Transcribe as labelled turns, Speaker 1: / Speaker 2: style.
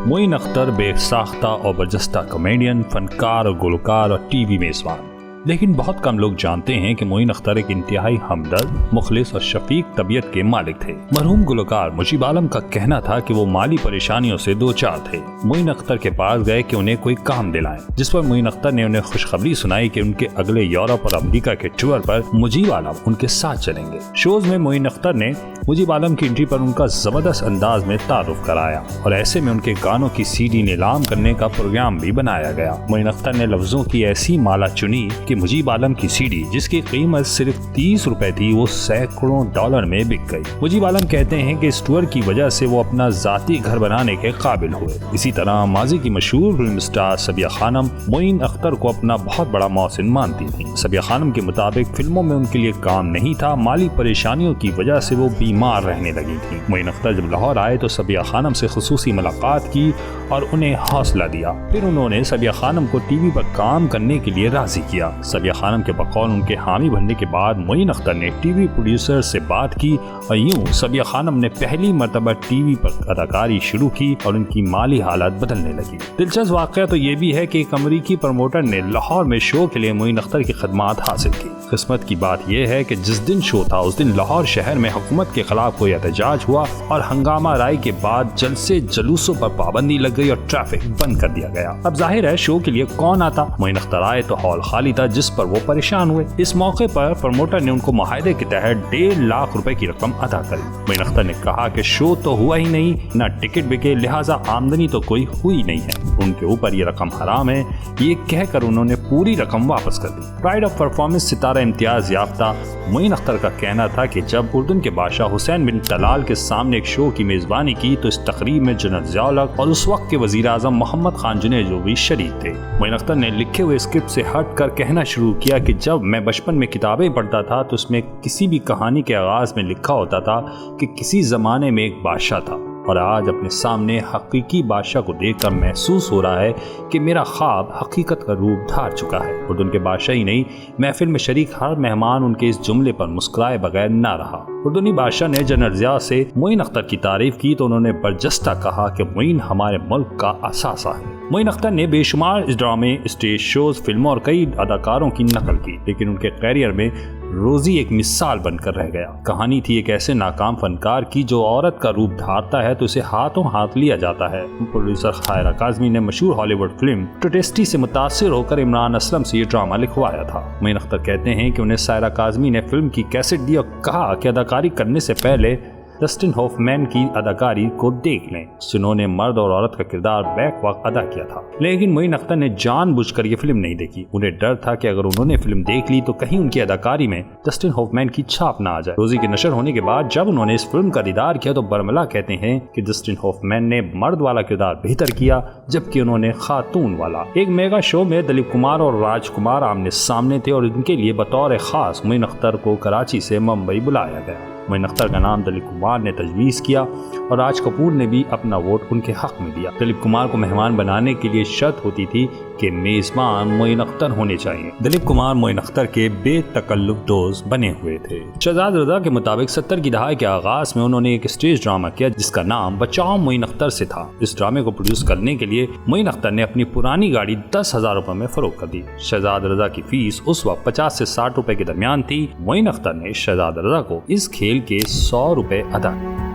Speaker 1: मोइन अख्तर बेसाख्ता और बरजस्ता कॉमेडियन, फनकार और गुलकार और टीवी मेज़बान। लेकिन बहुत कम लोग जानते हैं कि मोइन अख्तर एक इंतहाई हमदर्द, मुखलिस और शफीक तबीयत के मालिक थे। मरहूम गुलकार मुजीब आलम का कहना था कि वो माली परेशानियों से दो चार थे। मोइन अख्तर के पास गए कि उन्हें कोई काम दिलाएं, जिस पर मोइन अख्तर ने उन्हें खुशखबरी सुनाई कि उनके अगले यूरोप और अमेरिका के टूर पर मुजीब आलम उनके साथ चलेंगे। शोज में मोइन अख्तर ने मुजीब आलम की एंट्री पर उनका जबरदस्त अंदाज में तारुफ कराया और ऐसे में उनके गानों की सीडी नीलाम करने का प्रोग्राम भी बनाया गया। मोइन अख्तर ने लफ्जों की ऐसी माला चुनी कि मुजीब आलम की सीडी, जिसकी कीमत सिर्फ 30 रुपए थी, वो सैकड़ों डॉलर में बिक गई। मुजीब आलम कहते हैं कि इस टूर की वजह से वो अपना जाती घर बनाने के काबिल हुए। इसी तरह माजी की मशहूर फिल्म स्टार सबिया खानम मोइन अख्तर को अपना बहुत बड़ा मौसिन मानती थी। सबिया खानम के मुताबिक फिल्मों में उनके लिए काम नहीं था, माली परेशानियों की वजह से वो बीमार रहने लगी थी। मोइन अख्तर जब लाहौर आए तो सबिया खानम से खुसूसी मुलाकात की और उन्हें हौसला दिया। फिर उन्होंने सबिया खानम को टीवी पर काम करने के लिए राजी किया। सबिया खानम के बकौल उनके हामी बनने के बाद मोइन अख्तर ने टीवी प्रोड्यूसर से बात की और यूं सबिया खानम ने पहली मर्तबा टीवी पर अदाकारी शुरू की और उनकी माली हालत बदलने लगी। दिलचस्प वाक़या तो ये भी है कि एक अमरीकी प्रमोटर ने लाहौर में शो के लिए मोइन अख्तर की खदमात हासिल की। किस्मत की बात यह है कि जिस दिन शो था उस दिन लाहौर शहर में हुकूमत के खिलाफ कोई एहतजाज हुआ और हंगामा राय के बाद जलसे जुलूसों पर पाबंदी लग गई और ट्रैफिक बंद कर दिया गया। अब जाहिर है शो के लिए कौन आता। मोइन अख्तर आए तो हॉल खाली था, जिस पर वो परेशान हुए। इस मौके पर प्रमोटर ने उनको मुआहदे के तहत 1.5 लाख रुपए की रकम अदा करी। मोइन अख्तर ने कहा कि शो तो हुआ ही नहीं, ना टिकट बिके, लिहाजा आमदनी तो कोई हुई नहीं है, उनके ऊपर ये रकम हराम है। ये कहकर उन्होंने पूरी रकम वापस कर दी। प्राइड ऑफ परफॉर्मेंस सितारा इम्तियाज याफ्ता मोइन अख्तर का कहना था कि जब उर्दून के बादशाह हुसैन बिन तलाल के सामने एक शो की मेजबानी की तो इस तकरीब में जनरल ज़िया-उल-हक और उस वक्त के वजीर आज़म मोहम्मद खान जुनैद जो भी शरीक थे। मोइन अख्तर ने लिखे हुए स्क्रिप्ट से हट कर कहना शुरू किया कि जब मैं बचपन में किताबें पढ़ता था तो उसमें किसी भी कहानी के आगाज में लिखा होता था कि किसी ज़माने में एक बादशाह था, और आज अपने सामने हकीकी बादशाह को देखकर महसूस हो रहा है कि मेरा ख्वाब हकीकत का रूप धार चुका है। और उनके बादशाह ही नहीं, महफिल में शरीक हर मेहमान उनके इस जुमले पर मुस्कुराए बगैर ना रहा। उर्दूनी बादशाह ने जनरल ज़िया से मोइन अख्तर की तारीफ की तो उन्होंने बरजस्ता कहा कि मोइन हमारे मुल्क का असासा है। मोइन अख्तर ने बेशुमार ड्रामे, स्टेज शोज, फिल्मों और कई अदाकारों की नकल की, लेकिन उनके कैरियर में रोजी एक मिसाल बनकर रह गया। कहानी थी एक ऐसे नाकाम फनकार की जो औरत का रूप धारता है तो उसे हाथों हाथ लिया जाता है। प्रोड्यूसर खायरा काज़मी ने मशहूर हॉलीवुड फिल्म टोटेस्टी से मुतासिर होकर इमरान असलम से ये ड्रामा लिखवाया था। मोइन अख्तर कहते हैं कि उन्हें सायरा काज़मी ने फिल्म की कैसेट दी और कहा कि अदाकारी करने से पहले डस्टिन हॉफमैन की अदाकारी को देख लें, जिन्होंने मर्द और औरत का किरदार बैक वक्त अदा किया था। लेकिन मोइन अख्तर ने जानबूझकर ये फिल्म नहीं देखी। उन्हें डर था कि अगर उन्होंने फिल्म देख ली तो कहीं उनकी अदाकारी में डस्टिन हॉफमैन की छाप ना आ जाए। रोजी की नशर होने के बाद जब उन्होंने इस फिल्म का दीदार किया तो बरमला कहते हैं कि डस्टिन हॉफमैन ने मर्द वाला किरदार बेहतर किया, जबकि उन्होंने खातून वाला। एक मेगा शो में दिलीप कुमार और राजकुमार आमने सामने थे और इनके लिए बतौर खास मोइन अख्तर को कराची से मुंबई बुलाया गया। मोइन अख्तर का नाम दिलीप कुमार ने तजवीज़ किया और राज कपूर ने भी अपना वोट उनके हक में दिया। दिलीप कुमार को मेहमान बनाने के लिए शर्त होती थी कि मेज़बान मोइन अख्तर होने चाहिए। दिलीप कुमार मोइन अख्तर के बेतकल्लुफ दोस्त बने हुए थे। शहजाद रज़ा के मुताबिक 70 की दहाई के आगाज में उन्होंने एक स्टेज ड्रामा किया जिसका नाम बचाओ मोइन अख्तर से था। इस ड्रामे को प्रोड्यूस करने के लिए मोइन अख्तर ने अपनी पुरानी गाड़ी 10,000 रुपए में फरोख्त कर दी। शहजाद रज़ा की फीस उस वक्त 50 से 60 रुपए के दरमियान थी। मोइन अख्तर ने शहजाद रज़ा को इस खेल के 100 रुपए अदा किए।